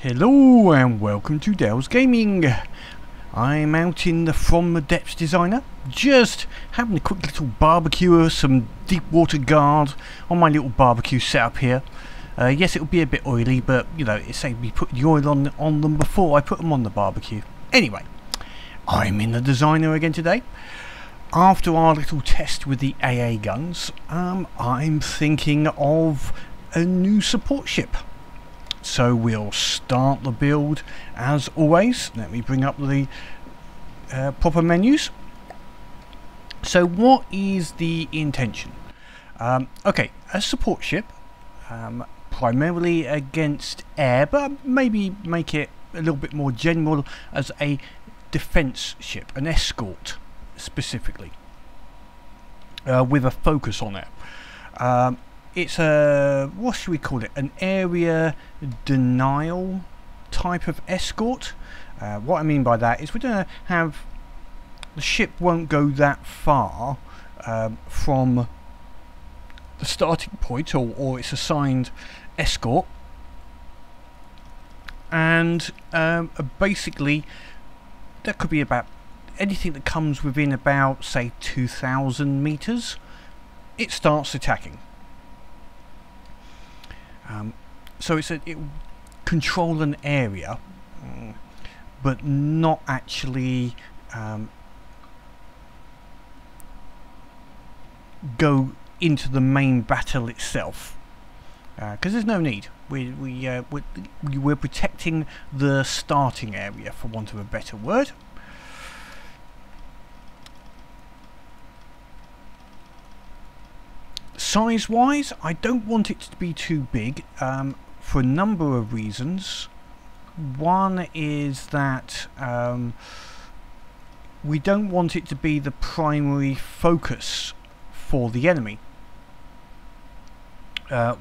Hello and welcome to Dell's Gaming. I'm out in the From the Depths designer, just having a quick little barbecue, some deep water guard on my little barbecue setup here. Yes, it'll be a bit oily, but you know, it saved me putting the oil on them before I put them on the barbecue. Anyway, I'm in the designer again today. After our little test with the AA guns, I'm thinking of a new support ship. So we'll start the build as always. Let me bring up the proper menus. So what is the intention? Okay, a support ship, primarily against air, but maybe make it a little bit more general as a defense ship, an escort specifically, with a focus on it. It's a, what should we call it, an area denial type of escort. What I mean by that is we're going to have, the ship won't go that far from the starting point or its assigned escort, and basically that could be about anything that comes within about, say, 2,000 meters, it starts attacking. So it control an area, but not actually go into the main battle itself, because there's no need. We're protecting the starting area, for want of a better word. Size wise, I don't want it to be too big, for a number of reasons. One is that we don't want it to be the primary focus for the enemy.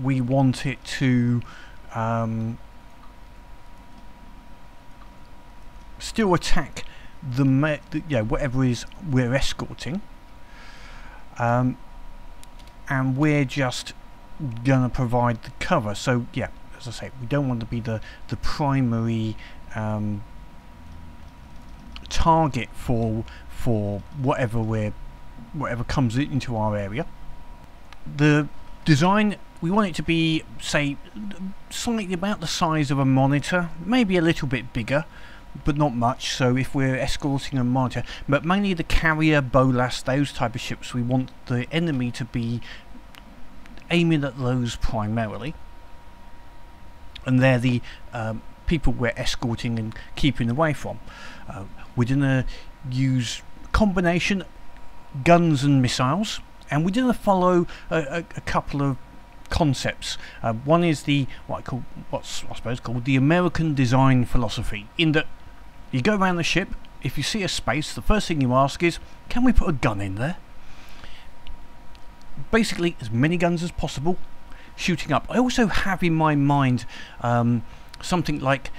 We want it to still attack whatever is we're escorting, and we're just gonna provide the cover. So yeah, as I say, we don't want to be the primary target for whatever comes into our area. The design, we want it to be, say, slightly about the size of a monitor, maybe a little bit bigger, but not much. So if we're escorting a monitor, but mainly the carrier, bolas, those type of ships, we want the enemy to be aiming at those primarily, and they're the people we're escorting and keeping away from. We're gonna use combination guns and missiles, and we're gonna follow a couple of concepts. One is the what's I suppose called the American design philosophy, in that you go around the ship, if you see a space, the first thing you ask is, can we put a gun in there? Basically as many guns as possible shooting up. I also have in my mind something like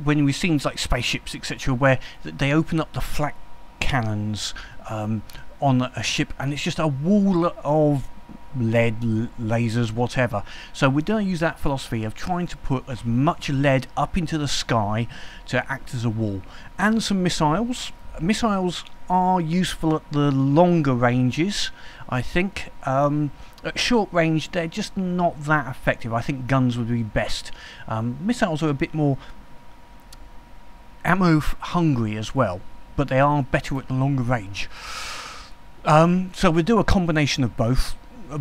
when we've seen like spaceships etc, where they open up the flak cannons on a ship, and it's just a wall of lead, lasers, whatever. So we're going to use that philosophy of trying to put as much lead up into the sky to act as a wall, and some missiles. Missiles are useful at the longer ranges, I think. At short range they're just not that effective. I think guns would be best. Missiles are a bit more ammo hungry as well, but they are better at the longer range. So we'll do a combination of both,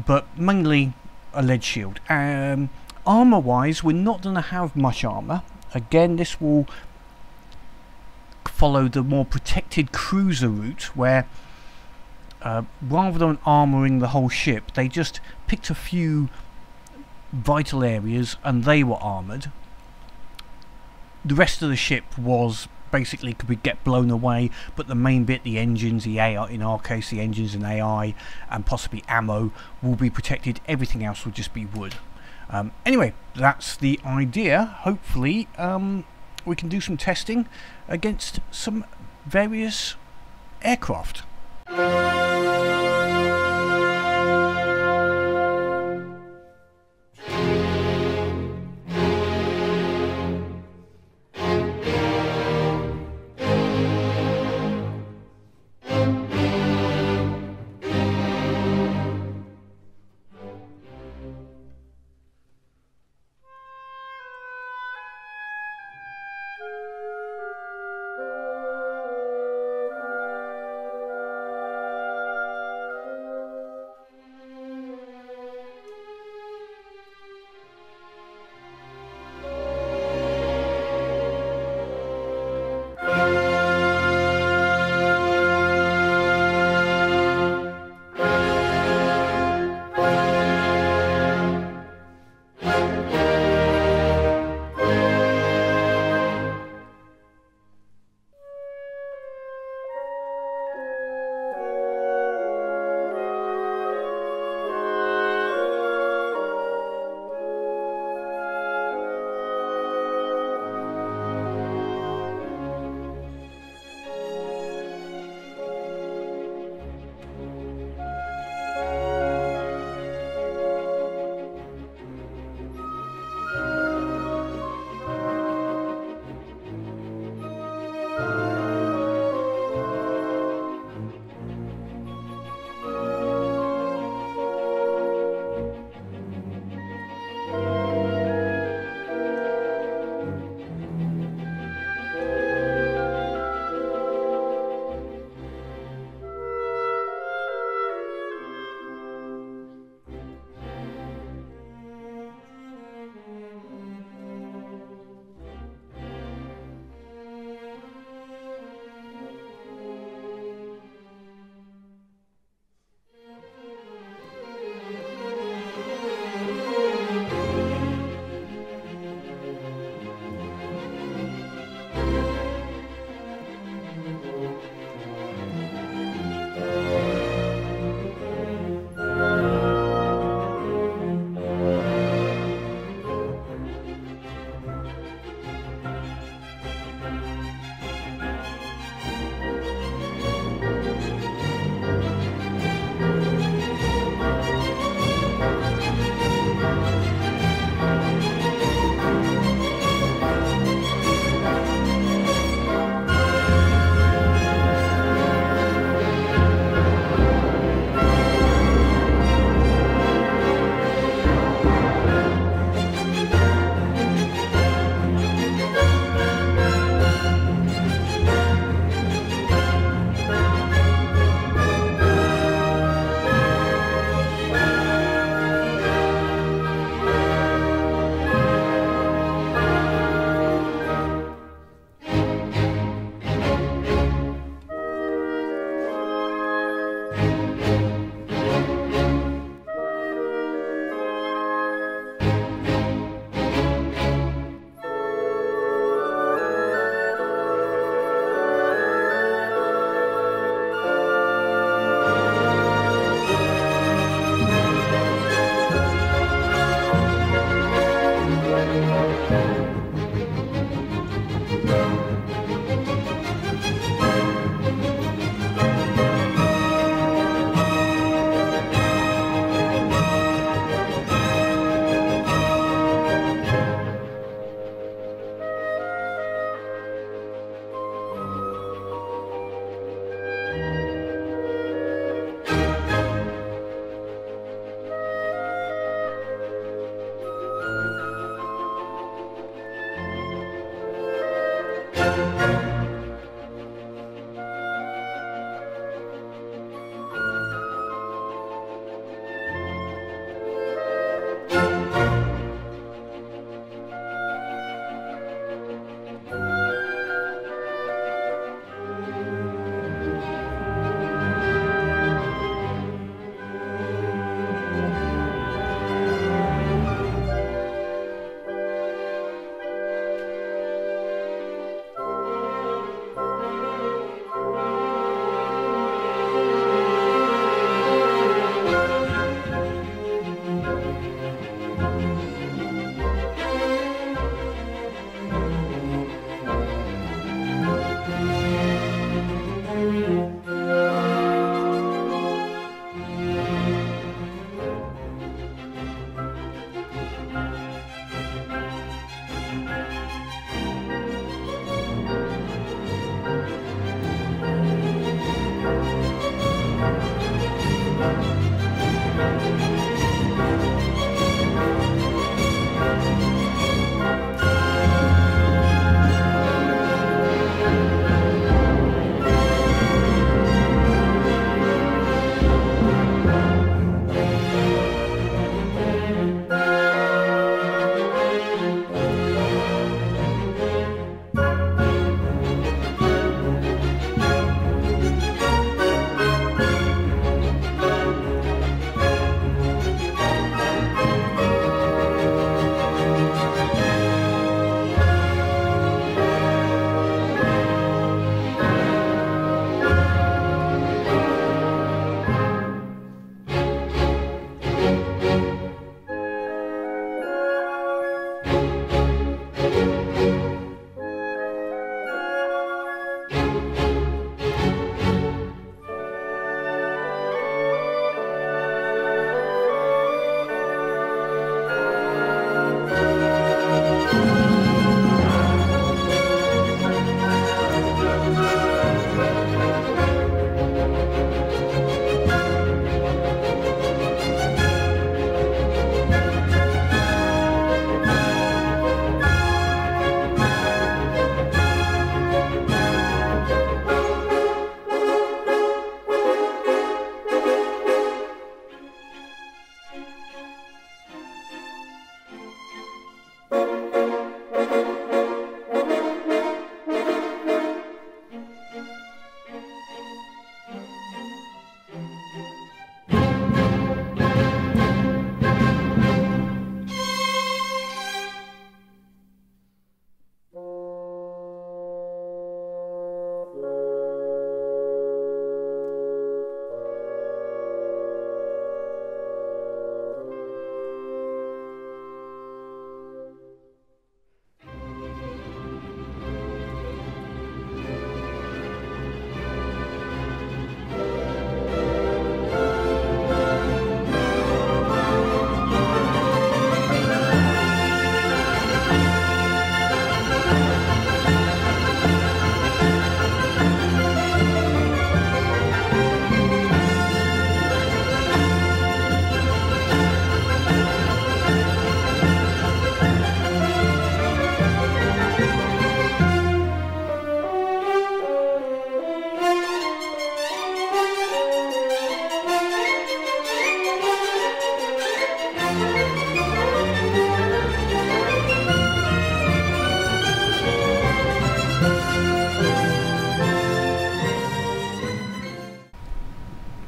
but mainly a lead shield. Armour wise, we're not going to have much armour. Again, this will follow the more protected cruiser route, where rather than armouring the whole ship, they just picked a few vital areas and they were armoured. The rest of the ship was basically could get blown away, but the main bit, the engines, the AI, in our case the engines and AI and possibly ammo, will be protected. Everything else will just be wood. Anyway, that's the idea. Hopefully we can do some testing against some various aircraft.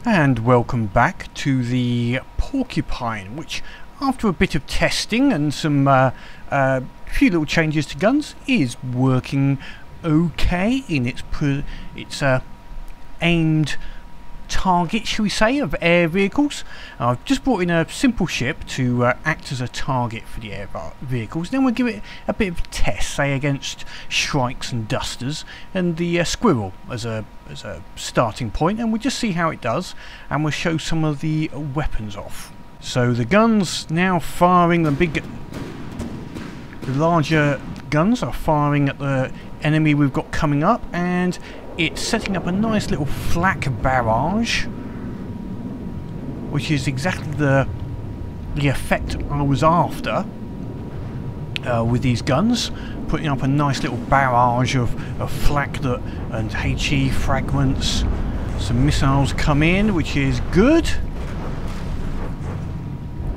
And welcome back to the Porcupine, which after a bit of testing and some few little changes to guns is working okay in its aimed target, shall we say, of air vehicles. I've just brought in a simple ship to act as a target for the air vehicles. Then we'll give it a bit of a test, say against Shrikes and Dusters, and the Squirrel as a starting point, and we'll just see how it does, and we'll show some of the weapons off. So the guns now firing, the larger guns are firing at the enemy we've got coming up, and it's setting up a nice little flak barrage, which is exactly the effect I was after with these guns, putting up a nice little barrage of flak and HE fragments. Some missiles come in, which is good,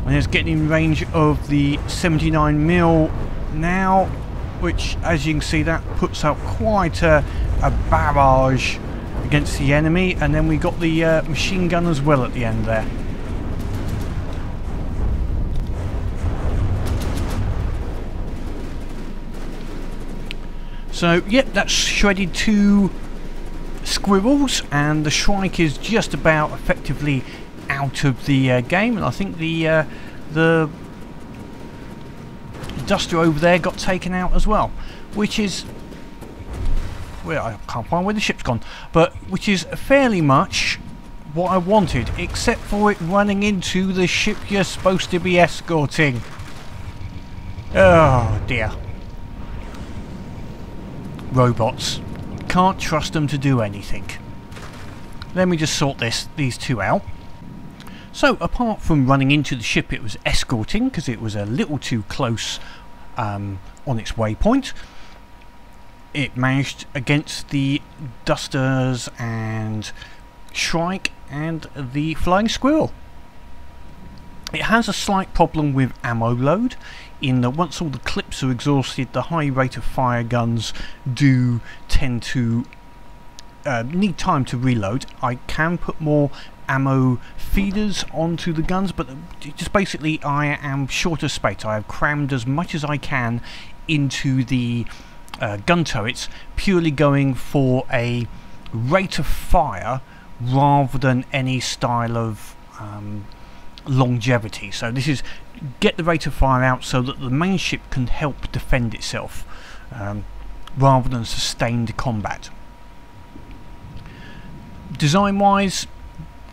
and it's getting in range of the 79mm now, which, as you can see, that puts up quite a barrage against the enemy. And then we got the machine gun as well at the end there. So yep, that's shredded 2 squirrels, and the Shrike is just about effectively out of the game, and I think the Duster over there got taken out as well, which is, well, I can't find where the ship's gone, but which is fairly much what I wanted, except for it running into the ship you're supposed to be escorting. Oh dear. Robots. Can't trust them to do anything. Let me just sort these two out. So, apart from running into the ship it was escorting, because it was a little too close on its waypoint, it managed against the Dusters and Shrike and the Flying Squirrel. It has a slight problem with ammo load, in that once all the clips are exhausted, the high rate of fire guns do tend to need time to reload. I can put more ammo feeders onto the guns, but just basically I am short of space. I have crammed as much as I can into the gun turrets, purely going for a rate of fire rather than any style of longevity. So this is get the rate of fire out so that the main ship can help defend itself rather than sustained combat. Design wise,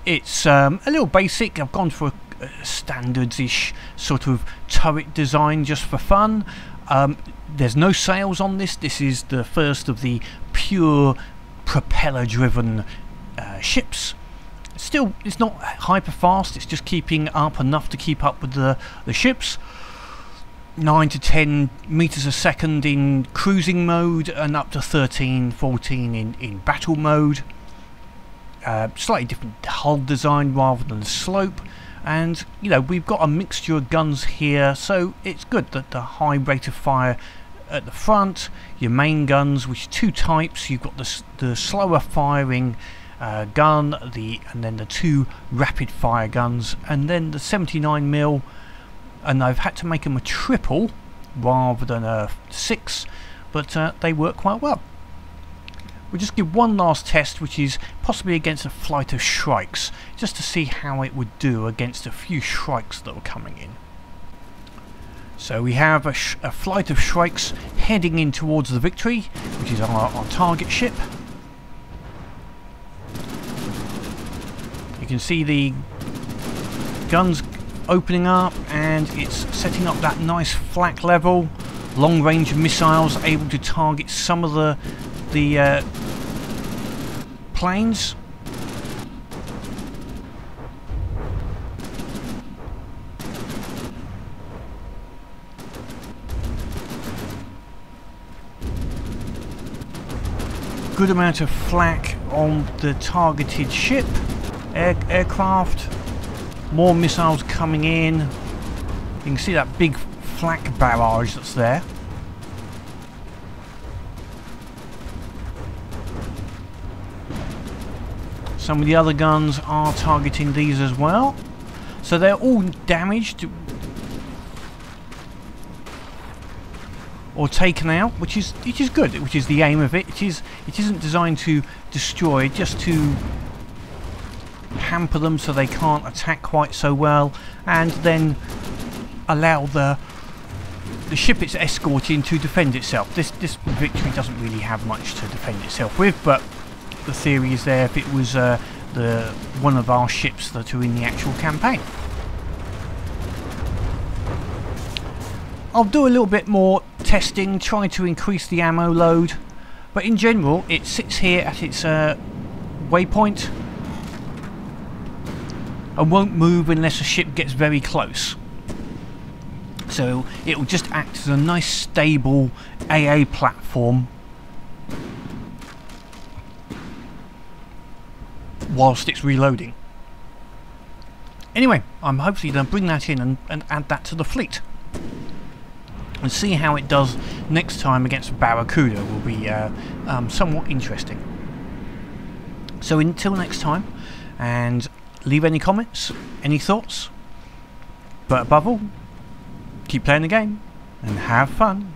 it's a little basic. I've gone for a standards-ish sort of turret design just for fun. There's no sails on this. This is the first of the pure propeller driven ships. Still, it's not hyper fast, it's just keeping up enough to keep up with the ships. 9 to 10 meters a second in cruising mode, and up to 13, 14 in battle mode. Slightly different hull design rather than slope, and you know, we've got a mixture of guns here, so it's good that the high rate of fire at the front, your main guns, which are 2 types. You've got the slower firing gun, and then the 2 rapid fire guns, and then the 79mm, and I've had to make them a triple rather than a 6, but they work quite well. We'll just give one last test, which is possibly against a flight of Shrikes, just to see how it would do against a few Shrikes that were coming in. So we have a flight of Shrikes heading in towards the Victory, which is our target ship. You can see the guns opening up, and it's setting up that nice flak level. Long range missiles able to target some of the planes. Good amount of flak on the targeted ship, aircraft. More missiles coming in. You can see that big flak barrage that's there. Some of the other guns are targeting these as well, so they're all damaged or taken out, which is good, which is the aim of it. It isn't designed to destroy, just to hamper them so they can't attack quite so well, and then allow the ship it's escorting to defend itself. This victory doesn't really have much to defend itself with, but the theory is there if it was one of our ships that are in the actual campaign. I'll do a little bit more testing, try to increase the ammo load, but in general it sits here at its waypoint and won't move unless a ship gets very close. So it will just act as a nice stable AA platform whilst it's reloading. Anyway, I'm hopefully going to bring that in and add that to the fleet. And see how it does next time against Barracuda will be somewhat interesting. So until next time, and leave any comments, any thoughts, but above all, keep playing the game and have fun.